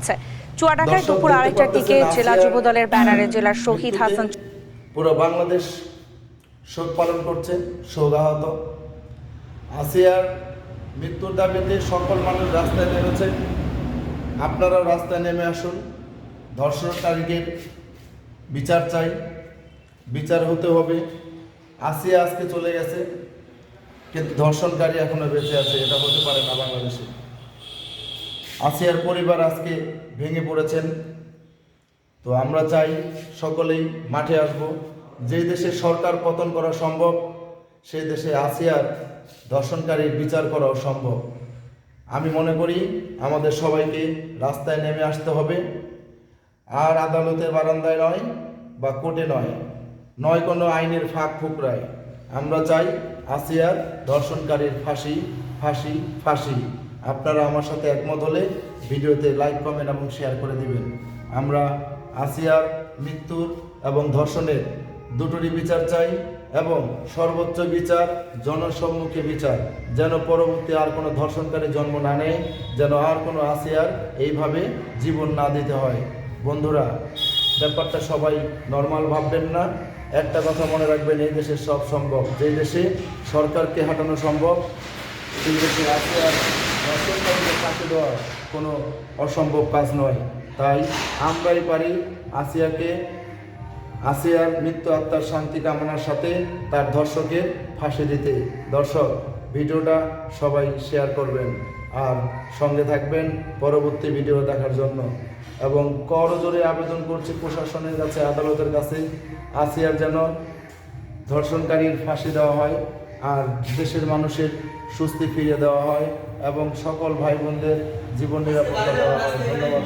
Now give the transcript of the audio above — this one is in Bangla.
হচ্ছে। চুয়াডাঙ্গায় দুপুর 2:30টার দিকে জেলা যুবদলের ব্যানারে জেলার শহীদ হাসান পুরো বাংলাদেশ শোক পালন করছে, শোকাহত। আসিয়ার মৃত্যুর দাবিতে সকল মানুষ রাস্তায় নেমেছে। আপনারাও রাস্তায় নেমে আসুন। ধর্ষণকারীদের বিচার চাই, বিচার হতে হবে। আসিয়া আজকে চলে গেছে, কিন্তু ধর্ষণকারী এখনো বেঁচে আছে, এটা হতে পারে না বাংলাদেশে। আসিয়ার পরিবার আজকে ভেঙে পড়েছেন। তো আমরা চাই সকলেই মাঠে আসব। যে দেশে সরকার পতন করা সম্ভব, সেই দেশে আসিয়ার ধর্ষণকারীর বিচার করাও সম্ভব। আমি মনে করি আমাদের সবাইকে রাস্তায় নেমে আসতে হবে। আর আদালতের বারান্দায় নয় বা কোর্টে নয় কোনো আইনের ফাঁক ফুকরায়। আমরা চাই আসিয়ার ধর্ষণকারীর ফাঁসি, ফাঁসি, ফাঁসি। আপনারা আমার সাথে একমত হলে ভিডিওতে লাইক, কমেন্ট এবং শেয়ার করে দিবেন। আমরা আসিয়ার মৃত্যুর এবং ধর্ষণের দুটোরই বিচার চাই, এবং সর্বোচ্চ বিচার, জনসম্মুখে বিচার, যেন পরবর্তী আর কোনো ধর্ষণকারী জন্ম না নেয়, যেন আর কোনো আসিয়ার এইভাবে জীবন না দিতে হয়। বন্ধুরা, ব্যাপারটা সবাই নর্মাল ভাববেন না। একটা কথা মনে রাখবেন, এই দেশে সব সম্ভব। যে দেশে সরকারকে হাঁটানো সম্ভব, সেই দেশে আসিয়ার ধর্ষণকারীকে ফাঁসি দেওয়া কোনো অসম্ভব কাজ নয়। তাই আমরাই পারি আসিয়ার মৃত্যু আত্মার শান্তি কামনার সাথে তার ধর্ষকের ফাঁসি দিতে। দর্শক, ভিডিওটা সবাই শেয়ার করবেন আর সঙ্গে থাকবেন পরবর্তী ভিডিও দেখার জন্য। এবং করজোরে আবেদন করছি প্রশাসনের কাছে, আদালতের কাছে, আসিয়ার যেন ধর্ষণকারীর ফাঁসি দেওয়া হয় আর দেশের মানুষের স্বস্তি ফিরিয়ে দেওয়া হয় এবং সকল ভাই বোনদের জীবন নিরাপত্তা দেওয়া হয়। ধন্যবাদ।